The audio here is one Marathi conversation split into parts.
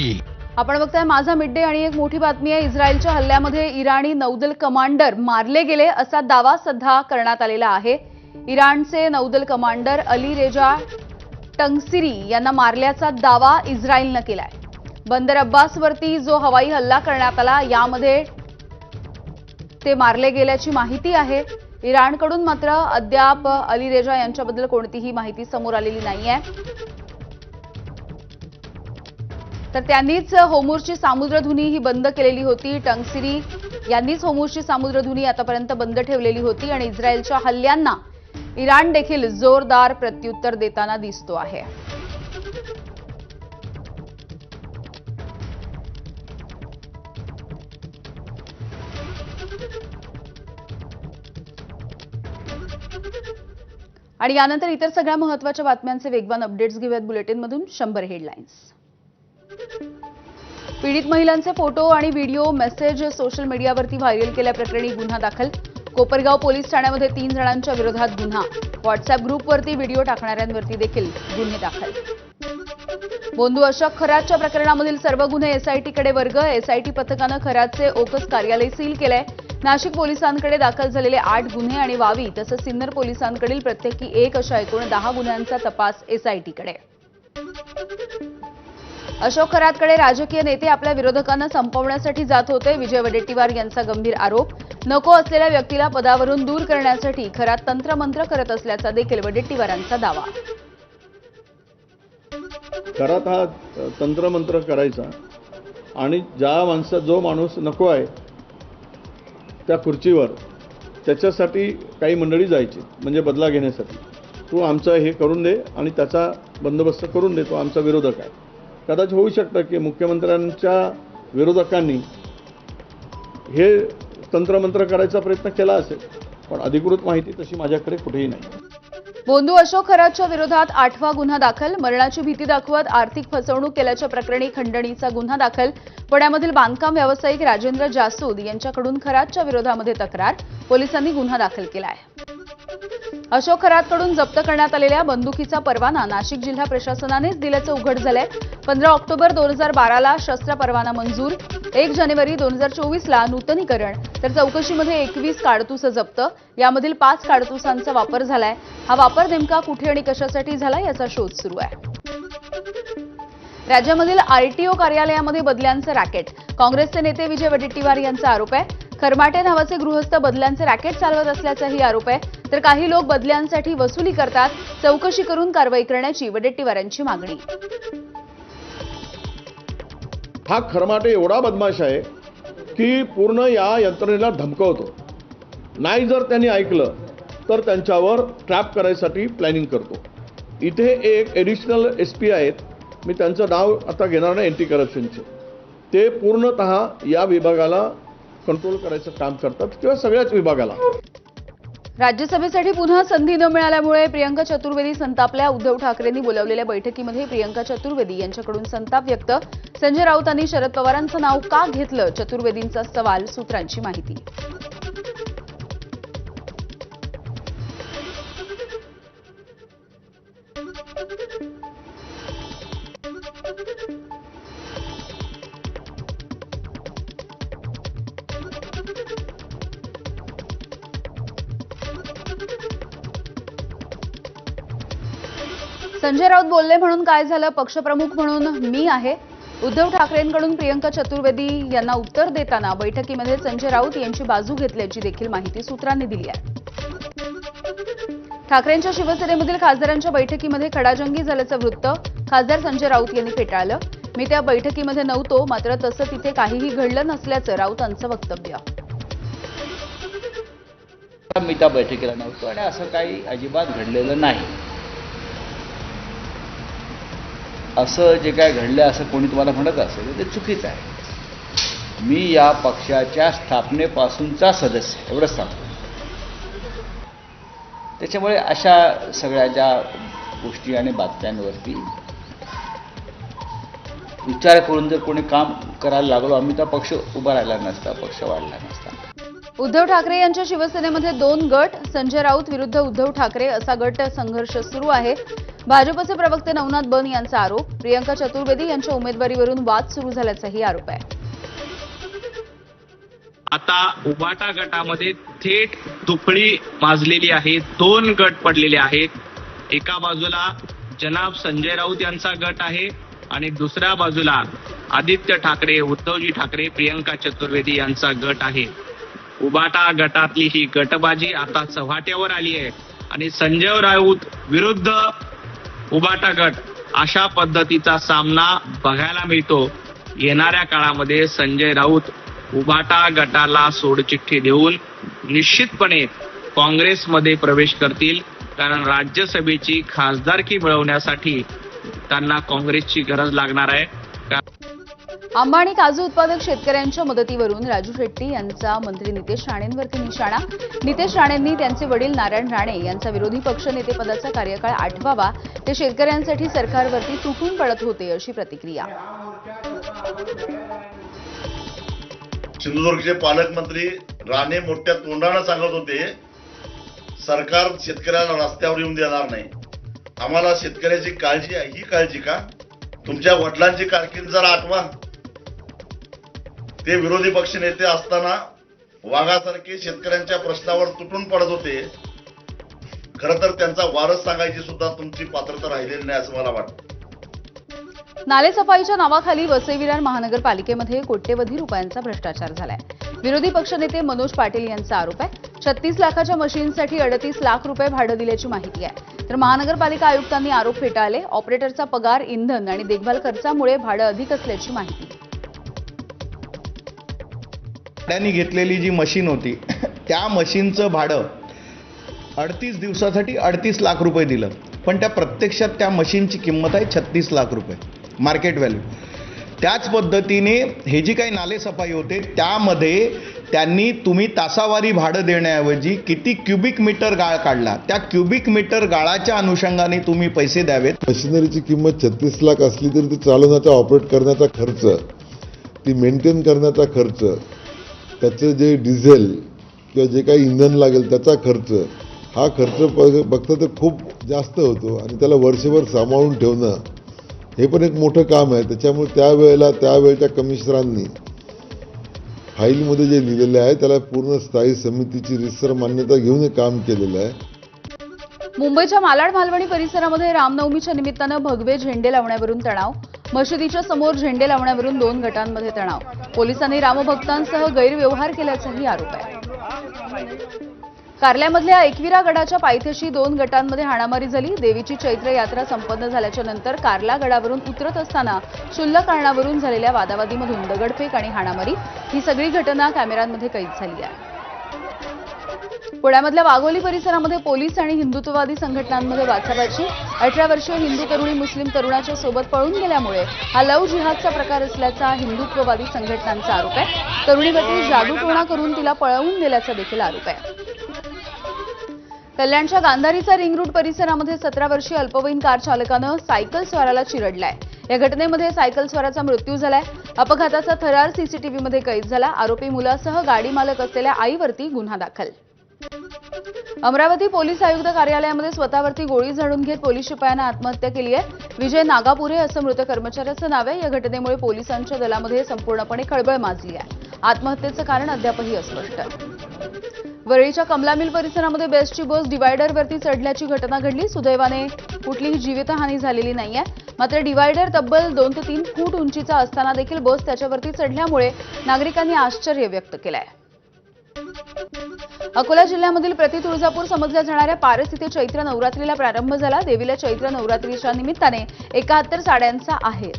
नाही। आपण बघताय माझा मिड डे आणि एक मोठी बातमी आहे। इस्रायलच्या हल्ल्यामध्ये इराणी नौदल कमांडर मारले गेले असा दावा सध्या करण्यात आलेला आहे। इराणचे नौदल कमांडर अली रेजा टंगसिरी यांना मारल्याचा दावा इस्रायलने केलाय। बंदर अब्बासवरती जो हवाई हल्ला करण्यात आला यामध्ये ते मारले गेल्याची माहिती आहे। इराणकडून मात्र अद्याप अली रेजा यांच्याबद्दल कोणतीही माहिती समोर आलेली नाहीये। तर त्यांनीच होर्मुझची सामुद्रधुनी ही बंद केलेली होती। टंगसिरी यांनीच होर्मुझची सामुद्रधुनी आतापर्यंत बंद ठेवलेली होती आणि इस्रायलच्या हल्ल्यांना इराण देखील जोरदार प्रत्युत्तर देताना दिसतो आहे। आणि यानंतर इतर सगळ्या महत्त्वाच्या बातम्यांचे वेगवान अपडेट्स घेऊयात बुलेटिनमधून 100 हेडलाईन्स। पीडित महिलांचे फोटो आणि व्हिडिओ मेसेज सोशल मीडियावरती व्हायरल केल्याप्रकरणी गुन्हा दाखल। कोपरगाव पोलीस ठाण्यामध्ये 3 जणांच्या विरोधात गुन्हा। व्हॉट्सअप ग्रुपवरती व्हिडिओ टाकणाऱ्यांवरती देखील गुन्हे दाखल। बोंधू अशोक खरातच्या प्रकरणामधील सर्व गुन्हे एसआयटीकडे वर्ग। एसआयटी पथकानं खरातचे ओकस कार्यालय सील केलंय। नाशिक पोलिसांकडे दाखल झालेले 8 गुन्हे आणि वावी तसंच सिन्नर पोलिसांकडील प्रत्येकी 1 अशा एकूण 10 गुन्ह्यांचा तपास एसआयटीकडे। अशोक खरातकडे राजकीय नेते आपल्या विरोधकांना संपवण्यासाठी जात होते। विजय वडेट्टीवार यांचा गंभीर आरोप। नको असलेल्या व्यक्तीला पदावरून दूर करण्यासाठी खरात तंत्रमंत्र करत असल्याचा देखील वडेट्टीवारांचा दावा। खरात हा तंत्रमंत्र करायचा आणि जो माणूस नको आहे त्या खुर्चीवर त्याच्यासाठी काही मंडळी जायची म्हणजे बदला घेण्यासाठी। तू आमचं हे करून दे आणि त्याचा बंदोबस्त करून दे, तो आमचा विरोधक आहे। कदाचित होऊ शकतं की मुख्यमंत्र्यांच्या विरोधकांनी हे तंत्रमंत्र करायचा प्रयत्न केला असेल, पण अधिकृत माहिती तशी माझ्याकडे कुठेही नाही। बोंधू अशोक खरातच्या विरोधात 8वा गुन्हा दाखल। मरणाची भीती दाखवत आर्थिक फसवणूक केल्याच्या प्रकरणी खंडणीचा गुन्हा दाखल। पुण्यामधील बांधकाम व्यावसायिक राजेंद्र जासूद यांच्याकडून खरातच्या विरोधामध्ये तक्रार। पोलिसांनी गुन्हा दाखल केला आहे। अशोक खरातकडून जप्त करण्यात आलेल्या बंदुकीचा परवाना नाशिक जिल्हा प्रशासनानेच दिल्याचं उघड झालंय। 15 ऑक्टोबर 2012ला शस्त्र परवाना मंजूर। 1 जानेवारी 2024ला नूतनीकरण। तर चौकशीमध्ये 21 कारतूस जप्त। यामधील 5 कारतुसांचा वापर झालाय। हा वापर नेमका कुठे आणि कशासाठी झाला याचा शोध सुरू आहे। राज्यामधील आरटीओ कार्यालयामध्ये बदल्यांचं रॅकेट। काँग्रेसचे नेते विजय वडेट्टीवार यांचा आरोप आहे। खरमाटे नावाचे गृहस्थ बदल्यांचे रॅकेट चालवत असल्याचाही आरोप आहे। तर काही लोक बदल्यांसाठी वसुली करतात। चौकशी करून कारवाई करण्याची वडेट्टीवारांची मागणी। हा खरमाटे एवढा बदमाश आहे की पूर्ण या यंत्रणेला धमकवतो। नाही जर त्यांनी ऐकलं तर त्यांच्यावर ट्रॅप करायसाठी प्लॅनिंग करतो। इथे एक ॲडिशनल एसपी आहेत, मी त्यांचं नाव आता घेणार नाही, एंटी करप्शनचे। ते पूर्णतः या विभागाला कंट्रोल करायचं काम करतात किंवा सगळ्याच विभागाला। राज्यसभेसाठी पुन्हा संधी न मिळाल्यामुळे प्रियंका चतुर्वेदी संतापल्या। उद्धव ठाकरेंनी बोलावलेल्या बैठकीमध्ये प्रियंका चतुर्वेदी यांच्याकडून संताप व्यक्त। संजय राऊतांनी शरद पवारांचं नाव का घेतलं? चतुर्वेदींचा सवाल, सूत्रांची माहिती। संजय राऊत बोलले म्हणून काय झालं? पक्षप्रमुख म्हणून मी आहे। उद्धव ठाकरेंकडून प्रियंका चतुर्वेदी यांना उत्तर देताना बैठकीमध्ये संजय राऊत यांची बाजू घेतल्याची देखील माहिती सूत्रांनी दिली आहे। ठाकरेंच्या शिवसेनेमधील खासदारांच्या बैठकीमध्ये खडाजंगी झाल्याचं वृत्त खासदार संजय राऊत यांनी फेटाळलं। मी त्या बैठकीमध्ये नव्हतो, मात्र तसं तिथे काहीही घडलं नसल्याचं राऊतांचं वक्तव्य। मी त्या बैठकीला नव्हतो आणि असं काही अजिबात घडलेलं नाही। असं जे काय घडलं असं कोणी तुम्हाला म्हणत असेल ते चुकीचं आहे। मी या पक्षाच्या स्थापनेपासूनचा सदस्य, एवढंच सांगतो। त्याच्यामुळे अशा सगळ्या ज्या गोष्टी आणि बातम्यांवरती विचार करून जर कोणी काम करायला लागलो आम्ही तर पक्ष उभा राहिला नसता, पक्ष वाढला नसता। उद्धव ठाकरे यांच्या शिवसेनेमध्ये 2 गट, संजय राऊत विरुद्ध उद्धव ठाकरे असा गट संघर्ष सुरू आहे। भाजपचे प्रवक्ते नवनाथ बन यांचा आरोप. प्रियंका चतुर्वेदी यांच्या उमेदवारीवरून वाद सुरू झाल्याचाही आरोप आहे. आता उभाटा गटामध्ये थेट दुफळी माजलेली आहे. 2 गट पडलेले आहेत. एका बाजूला जनाब संजय राऊत यांचा गट आहे आणि दुसऱ्या बाजूला आदित्य ठाकरे, उद्धवजी ठाकरे, प्रियंका चतुर्वेदी यांचा गट आहे. उभाटा गटातली ही गटबाजी आता चव्हाट्यावर आली आहे आणि संजय राऊत विरुद्ध उभाटा गट अशा पद्धतीचा सामना बघायला मिळतो. येणाऱ्या काळामध्ये संजय राऊत उभाटा गटाला सोडचिठ्ठी देऊन निश्चितपणे काँग्रेसमध्ये प्रवेश करतील, कारण राज्यसभेची खासदारकी मिळवण्यासाठी त्यांना काँग्रेसची गरज लागणार आहे. आंबा आणि काजू उत्पादक शेतकऱ्यांच्या मदतीवरून राजू शेट्टी यांचा मंत्री नितेश राणेंवरती निशाणा. नितेश राणेंनी त्यांचे वडील नारायण राणे यांचा विरोधी पक्षनेतेपदाचा कार्यकाळ आठवावा, ते शेतकऱ्यांसाठी सरकारवरती तुटून पडत होते, अशी प्रतिक्रिया. सिंधुदुर्गचे पालकमंत्री राणे मोठ्या तोंडानं सांगत होते, सरकार शेतकऱ्याला रस्त्यावर येऊन देणार नाही. आम्हाला शेतकऱ्याची काळजी आहे. ही काळजी का? तुमच्या वडिलांची कारकीर्द जरा आठवा. ते विरोधी पक्ष नेते असताना वाघासारखे शेतकऱ्यांच्या प्रश्नावर तुटून पडत होते. खरं तर त्यांचा वारस सांगायची सुद्धा तुमची पात्रता राहिलेली नाही असं मला वाटतं. नालेसफाईच्या नावाखाली वसई विरार महानगरपालिकेमध्ये कोट्यवधी रुपयांचा भ्रष्टाचार झालाय. विरोधी पक्षनेते मनोज पाटील यांचा आरोप आहे. 36 लाखाच्या मशीनसाठी 38 लाख रुपये भाडं दिल्याची माहिती आहे. तर महानगरपालिका आयुक्तांनी आरोप फेटाळले. ऑपरेटरचा पगार, इंधन आणि देखभाल खर्चामुळे भाडं अधिक असल्याची माहिती. भाड्याने घेतलेली जी मशीन होती त्या मशीनचं भाडं 38 दिवसासाठी 38 लाख रुपये दिलं, पण त्या प्रत्यक्षात त्या मशीनची किंमत आहे 36 लाख रुपये मार्केट व्हॅल्यू. त्याच पद्धतीने हे जी काही नालेसफाई होते त्यामध्ये त्यांनी तुम्ही तासावारी भाडं देण्याऐवजी किती क्युबिक मीटर गाळ काढला, त्या क्युबिक मीटर गाळाच्या अनुषंगाने तुम्ही पैसे द्यावेत. मशिनरीची किंमत 36 लाख असली तरी ती चालवण्याचा, ऑपरेट करण्याचा खर्च, ती मेंटेन करण्याचा खर्च, त्याचं जे डिझेल किंवा जे काही इंधन लागेल त्याचा खर्च, हा खर्च बघता तर खूप जास्त होतो आणि त्याला वर्षभर सांभाळून ठेवणं हे पण एक मोठं काम आहे. त्याच्यामुळे त्यावेळच्या कमिशनरांनी फाईलमध्ये जे लिहिलेलं आहे त्याला पूर्ण स्थायी समितीची रितसर मान्यता घेऊन हे काम केलेलं आहे. मुंबईच्या मालाड मालवणी परिसरामध्ये रामनवमीच्या निमित्तानं भगवे झेंडे लावण्यावरून तणाव. मशिदीच्या समोर झेंडे लावण्यावरून 2 गटांमध्ये तणाव. पोलिसांनी रामभक्तांसह गैरव्यवहार केल्याचाही आरोप आहे. कार्ल्यामधल्या एकविरा गडाच्या पायथ्याशी 2 गटांमध्ये हाणामारी झाली. देवीची चैत्र यात्रा संपन्न झाल्याच्या नंतर कार्ला गडावरून उतरत असताना क्षुल्लक कारणावरून झालेल्या वादावादीमधून दगडफेक आणि हाणामारी, ही सगळी घटना कॅमेऱ्यांमध्ये कैद झाली आहे. पुण्यामधल्या वाघोली परिसरामध्ये पोलीस आणि हिंदुत्ववादी संघटनांमध्ये वाचाबाची. 18 वर्षीय हिंदू तरुणी मुस्लिम तरुणाच्या सोबत पळून गेल्यामुळे हा लव्ह जिहादचा प्रकार असल्याचा हिंदुत्ववादी संघटनांचा आरोप आहे. तरुणीवरती जादूटोणा करून तिला पळवून नेल्याचा देखील आरोप आहे. कल्याणच्या गांधारीचा रिंग रोड परिसरामध्ये 17 वर्षीय अल्पवयीन कार चालकानं सायकल स्वाराला चिरडलाय. या घटनेमध्ये सायकल स्वाराचा मृत्यू झालाय. अपघाताचा थरार सीसीटीव्हीमध्ये कैद झाला. आरोपी मुलासह गाडी मालक असलेल्या आईवरती गुन्हा दाखल. अमरावती पोलीस आयुक्त कार्यालयामध्ये स्वतःवरती गोळी झाडून घेत पोलीस शिपायानं आत्महत्या केली आहे. विजय नागापुरे असं मृत कर्मचाऱ्याचं नाव आहे. या घटनेमुळे पोलिसांच्या दलामध्ये संपूर्णपणे खळबळ माजली आहे. आत्महत्येचं कारण अद्यापही अस्पष्ट. वरळीच्या कमला मिल परिसरामध्ये बेस्टची बस डिवायडरवरती चढल्याची घटना घडली. सुदैवाने कुठलीही जीवितहानी झालेली नाहीये. मात्र डिवायडर तब्बल 2 ते 3 फूट उंचीचा असताना देखील बस त्याच्यावरती चढल्यामुळे नागरिकांनी आश्चर्य व्यक्त केलं आहे. अकोला जिल्ह्यामधील प्रति तुळजापूर समजल्या जाणाऱ्या पारस इथे चैत्र नवरात्रीला प्रारंभ झाला. देवीला चैत्र नवरात्रीच्या निमित्ताने 71 साड्यांचा आहेर.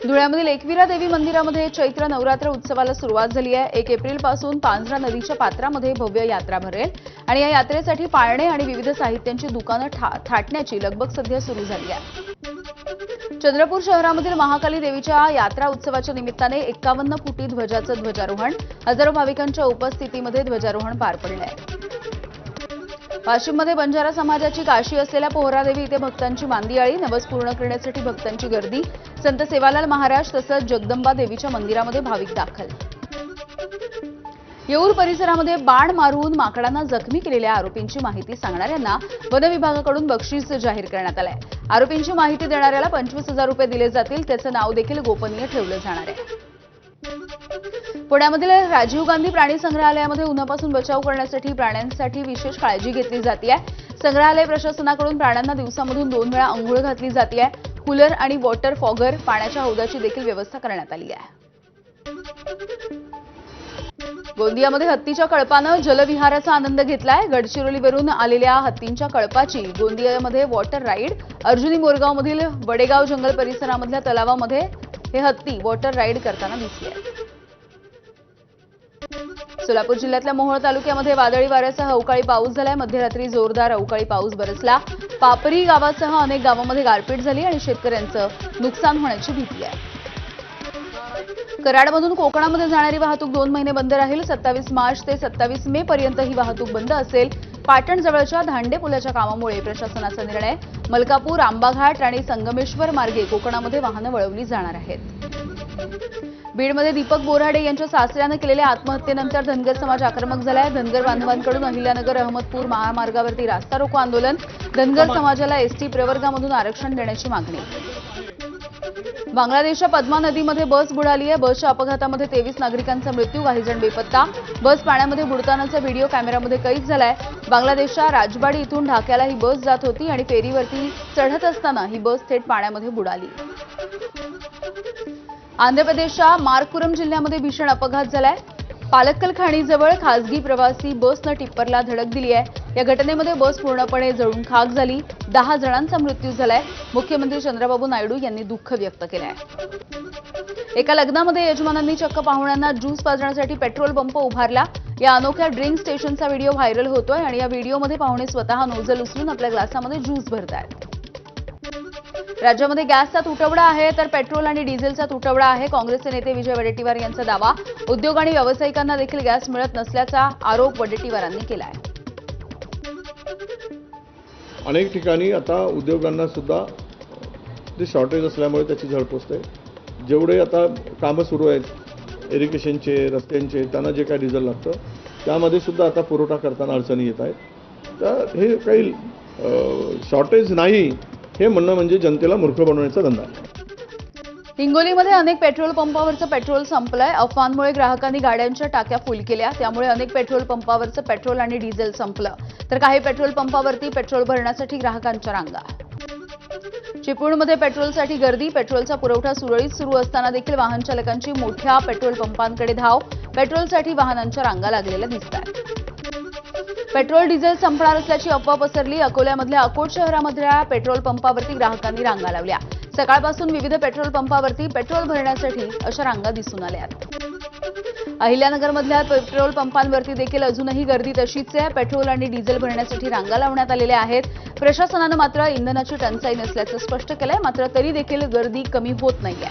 धुळ्यामधील एकविरा देवी मंदिरामध्ये चैत्र नवरात्र उत्सवाला सुरुवात झाली आहे. 1 एप्रिलपासून पांझरा नदीच्या पात्रामध्ये भव्य यात्रा भरेल आणि या यात्रेसाठी पाळणे आणि विविध साहित्यांची दुकानं थाटण्याची लगबग सध्या सुरू झाली आहे. चंद्रपूर शहरामधील महाकाली देवीच्या यात्रा उत्सवाच्या निमित्ताने 51 फुटी ध्वजाचं ध्वजारोहण, हजारो भाविकांच्या उपस्थितीमध्ये ध्वजारोहण पार पडलं आहे. वाशिममध्ये बंजारा समाजाची काशी असलेल्या पोहरादेवी इथे भक्तांची मांदियाळी, नवस पूर्ण करण्यासाठी भक्तांची गर्दी. संत सेवालाल महाराज तसंच जगदंबा देवीच्या मंदिरामध्ये भाविक दाखल. येऊर परिसरामध्ये बाण मारून माकडांना जखमी केलेल्या आरोपींची माहिती सांगणाऱ्यांना वन विभागाकडून बक्षीस जाहीर करण्यात आलंय. आरोपींची माहिती देणाऱ्याला 25,000 रुपये दिले जातील. त्याचं नाव देखील गोपनीय ठेवलं जाणार आहे. पुण्यामधील राजीव गांधी प्राणी संग्रहालयामध्ये उन्हापासून बचाव करण्यासाठी प्राण्यांसाठी विशेष काळजी घेतली जाते. संग्रहालय प्रशासनाकडून प्राण्यांना दिवसामधून 2 वेळा अंघोळ घातली जाते. कूलर आणि वॉटर फॉगर पाण्याच्या हौदाची देखील व्यवस्था करण्यात आली आहे. गोंदियामध्ये हत्तीच्या कळपानं जलविहाराचा आनंद घेतलाय. गडचिरोलीवरून आलेल्या हत्तींच्या कळपाची गोंदियामध्ये वॉटर राईड. अर्जुनी मोरगावमधील वडेगाव जंगल परिसरामधल्या तलावामध्ये हे हत्ती वॉटर राईड करताना दिसले. सोलापूर जिल्ह्यातल्या मोहोळ तालुक्यामध्ये वादळी वाऱ्यासह अवकाळी पाऊस झालाय. मध्यरात्री जोरदार अवकाळी पाऊस बरसला. पापरी गावासह अनेक गावांमध्ये गारपीट झाली आणि शेतकऱ्यांचं नुकसान होण्याची भीती आहे. कराडमधून कोकणामध्ये जाणारी वाहतूक 2 महिने बंद राहील. 27 मार्च ते 27 मे पर्यंत ही वाहतूक बंद असेल. पाटण जवळच्या धांडे पुलाच्या कामामुळे प्रशासनाचा निर्णय. मलकापूर, आंबाघाट आणि संगमेश्वर मार्गे कोकणामध्ये वाहनं वळवली जाणार आहेत. बीडमध्ये दीपक बोराडे यांच्या सासऱ्यानं केलेल्या आत्महत्येनंतर धनगर समाज आक्रमक झालाय. धनगर बांधवांकडून अहिल्यानगर अहमदपूर महामार्गावरती रास्ता रोको आंदोलन. धनगर समाजाला एसटी प्रवर्गामधून आरक्षण देण्याची मागणी. बांगलादेशच्या पद्मा नदीमध्ये बस बुडाली आहे. बसच्या अपघातामध्ये 23 नागरिकांचा मृत्यू, काही जण बेपत्ता. बस पाण्यामध्ये बुडतानाचा व्हिडिओ कॅमेऱ्यामध्ये कैद झालाय. बांगलादेशच्या राजबाडी इथून ढाक्याला ही बस जात होती आणि फेरीवरती चढत असताना ही बस थेट पाण्यामध्ये बुडाली. आंध्र प्रदेशच्या मार्कुरम जिल्ह्यामध्ये भीषण अपघात झालाय. पालक्कल खाणीजवळ खासगी प्रवासी बसनं टिप्परला धडक दिली आहे. या घटनेमध्ये बस पूर्णपणे जळून खाक झाली. 10 जणांचा मृत्यू झालाय. मुख्यमंत्री चंद्रबाबू नायडू यांनी दुःख व्यक्त केलं आहे. एका लग्नामध्ये यजमानांनी चक्क पाहुण्यांना ज्यूस पाजण्यासाठी पेट्रोल पंप उभारला. या अनोख्या ड्रिंक स्टेशनचा व्हिडिओ व्हायरल होतोय आणि या व्हिडिओमध्ये पाहुणे स्वतः नोझल उचलून आपल्या ग्लासामध्ये ज्यूस भरतायत. राज्यामध्ये गॅसचा तुटवडा आहे तर पेट्रोल आणि डिझेलचा तुटवडा आहे. काँग्रेसचे नेते विजय वडेट्टीवार यांचा दावा. उद्योग आणि व्यावसायिकांना देखील गॅस मिळत नसल्याचा आरोप वडेट्टीवारांनी केला आहे. अनेक ठिकाणी आता उद्योगांना सुद्धा ते शॉर्टेज असल्यामुळे त्याची झळ पोचते. जेवढे आता कामं सुरू आहेत इरिगेशनचे, रस्त्यांचे, त्यांना जे काय डिझेल लागतं त्यामध्ये सुद्धा आता पुरवठा करताना अडचणी येत आहेत. तर हे काही शॉर्टेज नाही हे म्हणणं म्हणजे जनतेला मूर्ख बनवण्याचा धंदा आहे. हिंगोलीमध्ये अनेक पेट्रोल पंपावरचं पेट्रोल संपलंय. अफवांमुळे ग्राहकांनी गाड्यांच्या टाक्या फुल केल्या. त्यामुळे अनेक पेट्रोल पंपावरचं पेट्रोल आणि डिझेल संपलं. तर काही पेट्रोल पंपावरती पेट्रोल भरण्यासाठी ग्राहकांच्या रांगा. चिपळूणमध्ये पेट्रोलसाठी गर्दी. पेट्रोलचा पुरवठा सुरळीत सुरू असताना देखील वाहन चालकांची मोठ्या पेट्रोल पंपांकडे धाव. पेट्रोलसाठी वाहनांच्या रांगा लागलेल्या दिसतात. पेट्रोल डिझेल संपणार असल्याची अफवा पसरली. अकोल्यामधल्या अकोट शहरामधल्या पेट्रोल पंपावरती ग्राहकांनी रांगा लावल्या. सकाळपासून विविध पेट्रोल पंपावरती पेट्रोल भरण्यासाठी अशा रांगा दिसून आल्यात. अहिल्यानगरमधल्या पेट्रोल पंपांवरती देखील अजूनही गर्दी तशीच आहे. पेट्रोल आणि डिझेल भरण्यासाठी रांगा लावण्यात आलेल्या आहेत. प्रशासनानं मात्र इंधनाची टंचाई नसल्याचं स्पष्ट केलंय. मात्र तरी देखील गर्दी कमी होत नाहीये.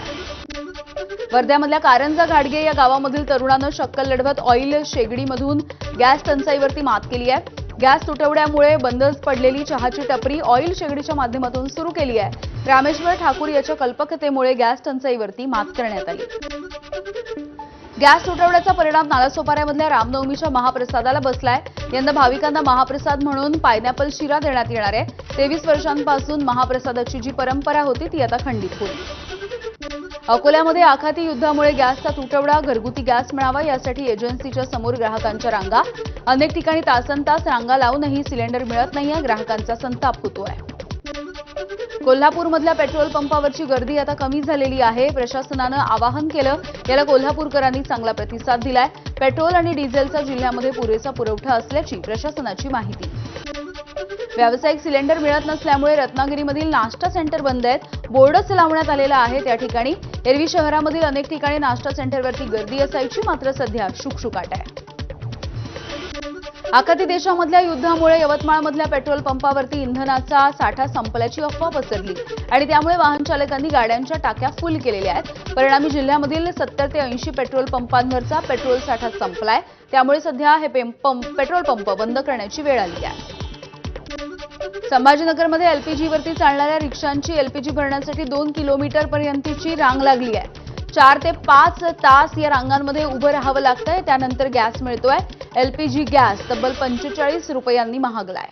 वर्ध्यामधल्या कारंजा घाडगे या गावामधील तरुणानं शक्कल लढवत ऑइल शेगडीमधून गॅस टंचाईवरती मात केली आहे. गॅस तुटवड्यामुळे बंदच पडलेली चहाची टपरी ऑइल शेगडीच्या माध्यमातून सुरू केली आहे. रामेश्वर ठाकूर याच्या कल्पकतेमुळे गॅस टंचाईवरती मात करण्यात आली. गॅस तुटवड्याचा परिणाम नालासोपाऱ्यामधल्या रामनवमीच्या महाप्रसादाला बसलाय. यंदा भाविकांना महाप्रसाद म्हणून पायनॅपल शिरा देण्यात येणार आहे. 23 वर्षांपासून महाप्रसादाची जी परंपरा होती ती आता खंडित होईल. अकोल्यामध्ये आखाती युद्धामुळे गॅसचा तुटवडा. घरगुती गॅस मिळावा यासाठी एजन्सीच्या समोर ग्राहकांच्या रांगा. अनेक ठिकाणी तासनतास रांगा लावूनही सिलेंडर मिळत नाहीये. ग्राहकांचा संताप होतोय. कोल्हापूरमधल्या पेट्रोल पंपावरची गर्दी आता कमी झालेली आहे. प्रशासनानं आवाहन केलं. याला कोल्हापूरकरांनी चांगला प्रतिसाद दिलाय. पेट्रोल आणि डिझेलचा जिल्ह्यामध्ये पुरेसा पुरवठा असल्याची प्रशासनाची माहिती. व्यावसायिक सिलेंडर मिळत नसल्यामुळे रत्नागिरीमधील नाश्ता सेंटर बंद आहेत. बोर्डच लावण्यात आलेला आहे त्या ठिकाणी. एरवी शहरामधील अनेक ठिकाणी नाश्ता सेंटरवरती गर्दी असायची. मात्र सध्या शुकशुकाट आहे. आखाती देशामधल्या युद्धामुळे यवतमाळमधल्या पेट्रोल पंपावरती इंधनाचा साठा संपल्याची अफवा पसरली आणि त्यामुळे वाहन चालकांनी गाड्यांच्या टाक्या फुल केलेल्या आहेत. परिणामी जिल्ह्यामधील 70 ते 80 पेट्रोल पंपांवरचा पेट्रोल साठा संपलाय. त्यामुळे सध्या हे पेट्रोल पंप बंद करण्याची वेळ आली आहे. संभाजीनगरमध्ये एलपीजीवरती चालणाऱ्या रिक्षांची एलपीजी भरण्यासाठी 2 किलोमीटरपर्यंतची रांग लागली आहे. 4 ते 5 तास या रांगांमध्ये उभं राहावं लागतंय. त्यानंतर गॅस मिळतोय. एलपीजी गॅस तब्बल 45 रुपयांनी महागलाय.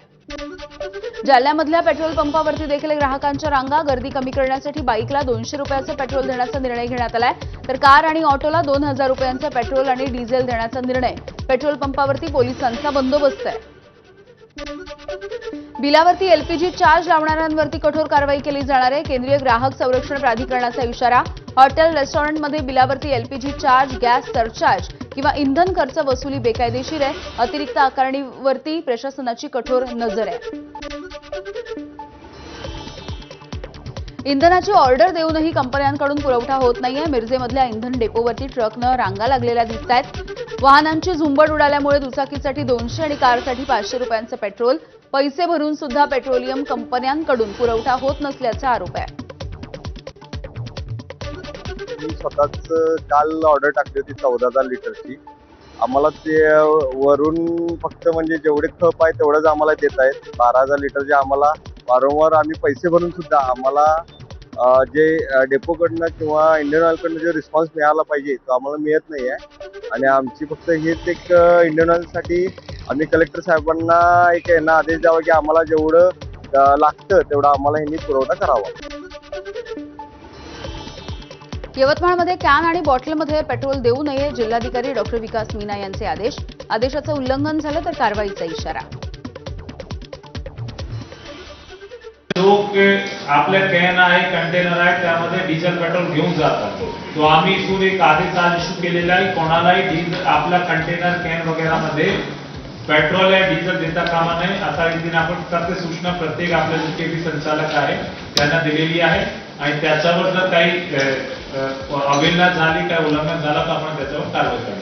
जालन्यामधल्या पेट्रोल पंपावरती देखील ग्राहकांच्या रांगा. गर्दी कमी करण्यासाठी बाईकला 200 रुपयाचं पेट्रोल देण्याचा निर्णय घेण्यात आलाय, तर कार आणि ऑटोला 2000 रुपयांचं पेट्रोल आणि डिझेल देण्याचा निर्णय. पेट्रोल पंपावरती पोलिसांचा बंदोबस्त आहे. बिलावरती एलपीजी चार्ज लावणाऱ्यांवरती कठोर कारवाई केली जाणार आहे. केंद्रीय ग्राहक संरक्षण प्राधिकरणाचा इशारा. हॉटेल रेस्टॉरंटमध्ये बिलावरती एलपीजी चार्ज, गॅस सरचार्ज किंवा इंधन खर्च वसुली बेकायदेशीर आहे. अतिरिक्त आकारणीवरती प्रशासनाची कठोर नजर आहे. इंधनाची ऑर्डर देऊनही कंपन्यांकडून पुरवठा होत नाहीये. मिरजेमधल्या इंधन डेपोवरती ट्रकनं रांगा लागलेल्या दिसत आहेत. वाहनांची झुंबड उडाल्यामुळे दुचाकीसाठी 200 आणि कारसाठी 500 रुपयांचं पेट्रोल. पैसे भरून सुद्धा पेट्रोलियम कंपन्यांकडून पुरवठा होत नसल्याचा आरोप आहे. मी स्वतःच काल ऑर्डर टाकली होती 14,000 लिटरची. आम्हाला ते वरून फक्त म्हणजे जेवढे खप आहे तेवढंच आम्हाला देत आहेत. 12,000 लिटरचे आम्हाला वारंवार आम्ही पैसे भरून सुद्धा आम्हाला जे डेपोकडनं किंवा इंडियन ऑइलकडनं जो रिस्पॉन्स मिळाला पाहिजे तो आम्हाला मिळत नाही आहे. आणि आमची फक्त हेच एक इंडियन ऑइलसाठी आम्ही कलेक्टर साहेबांना एक यांना आदेश द्यावा की आम्हाला जेवढं लागतं तेवढं आम्हाला ह्यांनी पुरवठा करावा. यवतमाळमध्ये कॅन आणि बॉटलमध्ये पेट्रोल देऊ नये. जिल्हाधिकारी डॉ. विकास मीना यांचे आदेश. आदेशाचं उल्लंघन झालं तर कारवाईचा इशारा. लोक आपल्या कॅन आहे, कंटेनर आहे, त्यामध्ये डिझेल पेट्रोल घेऊन जातात. तो आम्ही इथून एक आदेश इश्यू केलेला आहे, कोणालाही डिझेल आपल्या कंटेनर कॅन वगैरेमध्ये पेट्रोल या डिझेल देता कामा नये. असा रीतीने आपण प्रत्येक सूचना प्रत्येक आपल्या जे केबी संचालक आहे त्यांना दिलेली आहे. आणि त्याच्यावर जर काही अवहेलना झाली, काय उल्लंघन झालं तर आपण त्याच्यावर कारवाई करू.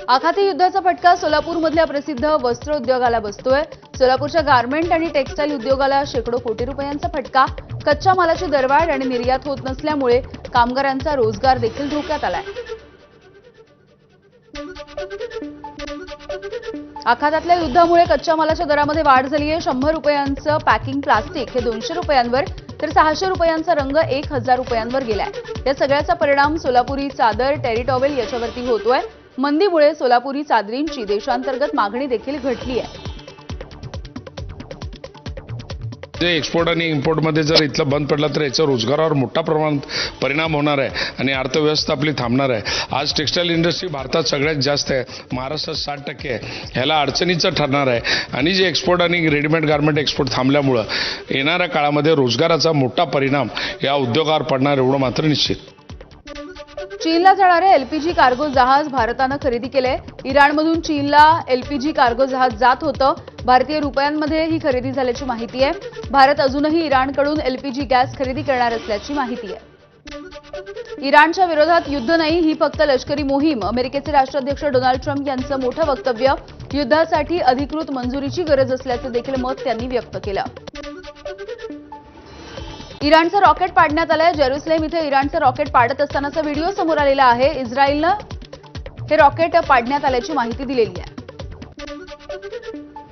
आखाती युद्धाचा फटका सोलापूरमधल्या प्रसिद्ध वस्त्रोद्योगाला बसतोय. सोलापूरच्या गारमेंट आणि टेक्स्टाईल उद्योगाला शेकडो कोटी रुपयांचा फटका. कच्च्या मालाची दरवाढ आणि निर्यात होत नसल्यामुळे कामगारांचा रोजगार देखील धोक्यात आलाय. आखातातल्या युद्धामुळे कच्च्या मालाच्या दरामध्ये वाढ झाली आहे. 100 रुपयांचं पॅकिंग प्लास्टिक हे 200 रुपयांवर, तर 600 रुपयांचा रंग 1000 रुपयांवर गेलाय. या सगळ्याचा परिणाम सोलापुरी चादर, टेरिटॉवेल याच्यावरती होतोय. मंदीमुळे सोलापुरी चादरींची देशांतर्गत मागणी देखील घटली आहे. जे एक्सपोर्ट आणि इम्पोर्टमध्ये जर इथलं बंद पडलं तर याचा रोजगारावर मोठा प्रमाणात परिणाम होणार आहे आणि अर्थव्यवस्था आपली थांबणार आहे. आज टेक्स्टाईल इंडस्ट्री भारतात सगळ्यात जास्त आहे, महाराष्ट्रात 60% आहे. ह्याला अडचणीचं ठरणार आहे. आणि जे एक्सपोर्ट आणि रेडीमेड गारमेंट एक्सपोर्ट थांबल्यामुळं येणाऱ्या काळामध्ये रोजगाराचा मोठा परिणाम या उद्योगावर पडणार एवढं मात्र निश्चित. चीनला जाणारे एलपीजी कार्गो जहाज भारतानं खरेदी केले. इराणमधून चीनला एलपीजी कार्गो जहाज जात होतं. भारतीय रुपयांमध्ये ही खरेदी झाल्याची माहिती आहे. भारत अजूनही इराणकडून एलपीजी गॅस खरेदी करणार असल्याची माहिती आहे. इराणच्या विरोधात युद्ध नाही, ही फक्त लष्करी मोहीम. अमेरिकेचे राष्ट्राध्यक्ष डोनाल्ड ट्रम्प यांचं मोठं वक्तव्य. युद्धासाठी अधिकृत मंजुरीची गरज असल्याचं देखील मत त्यांनी व्यक्त केलं. इराणचं रॉकेट पाडण्यात आलंय. जेरुसलेम इथे इराणचं रॉकेट पाडत असतानाचा व्हिडिओ समोर आलेला आहे. इस्रायलनं हे रॉकेट पाडण्यात आल्याची माहिती दिलेली आहे.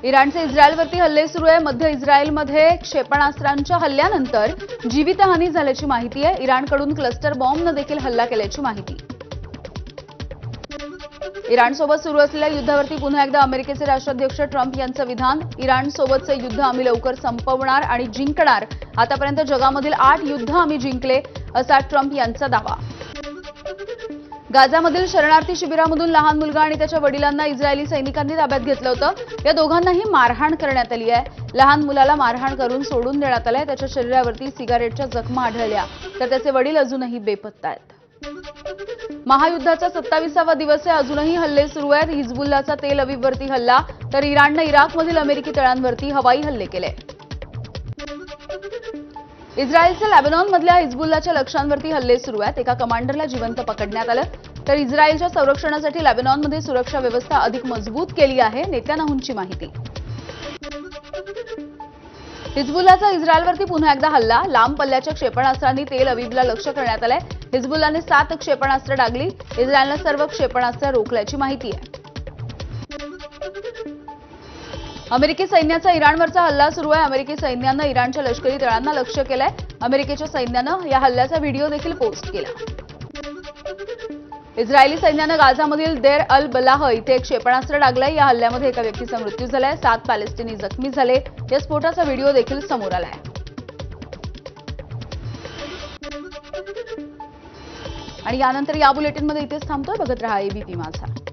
इराणचे इस्रायलवरती हल्ले सुरू आहे. मध्य इस्रायलमध्ये क्षेपणास्त्रांच्या हल्ल्यानंतर जीवितहानी झाल्याची माहिती आहे. इराणकडून क्लस्टर बॉम्बनं देखील हल्ला केल्याची माहिती. इराणसोबत सुरू असलेल्या युद्धावरती पुन्हा एकदा अमेरिकेचे राष्ट्राध्यक्ष ट्रम्प यांचं विधान. इराणसोबतचं युद्ध आम्ही लवकर संपवणार आणि जिंकणार. आतापर्यंत जगामधील 8 युद्ध आम्ही जिंकले, असा ट्रम्प यांचा दावा. गाझामधील शरणार्थी शिबिरामधून लहान मुलगा आणि त्याच्या वडिलांना इस्रायली सैनिकांनी ताब्यात घेतलं होतं. या दोघांनाही मारहाण करण्यात आली आहे. लहान मुलाला मारहाण करून सोडून देण्यात आलंय. त्याच्या शरीरावरती सिगारेटच्या जखमा आढळल्या, तर त्याचे वडील अजूनही बेपत्ता आहेत. महायुद्धाचा 27वा दिवस आहे. अजूनही हल्ले सुरू आहेत. हिजबुल्लाचा तेल अवीववरती हल्ला, तर इराणनं इराकमधील अमेरिकी तळांवरती हवाई हल्ले केले. इस्रायलचे लेबनॉनमधल्या हिजबुल्लाच्या लक्ष्यांवरती हल्ले सुरू आहेत. एका कमांडरला जिवंत पकडण्यात आलं, तर इस्रायलच्या संरक्षणासाठी लेबनॉनमध्ये सुरक्षा व्यवस्था अधिक मजबूत केली आहे. नेत्यानाहूंची माहिती. हिजबुल्लाचा इस्रायलवरती पुन्हा एकदा हल्ला. लांब पल्ल्याच्या क्षेपणास्त्रांनी तेल अवीवला लक्ष्य करण्यात आलंय. हिजबुल्लाने 7 क्षेपणास्त्र डागली. इस्रायलनं सर्व क्षेपणास्त्र रोखल्याची माहिती आहे. अमेरिकी सैन्याचा इराणवरचा हल्ला सुरू आहे. अमेरिकी सैन्यानं इराणच्या लष्करी तळांना लक्ष्य केलंय. अमेरिकेच्या सैन्यानं या हल्ल्याचा व्हिडिओ देखील पोस्ट केला. इस्रायली सैन्यानं गाझामधील देर अल बलाह इथे एक क्षेपणास्त्र डागलंय. या हल्ल्यामध्ये एका व्यक्तीचा मृत्यू झालाय, 7 पॅलेस्टिनी जखमी झाले. या स्फोटाचा व्हिडिओ देखील समोर आलाय. आणि यानंतर या बुलेटिनमध्ये इथेच थांबतोय. बघत रहा एबीपी माझा.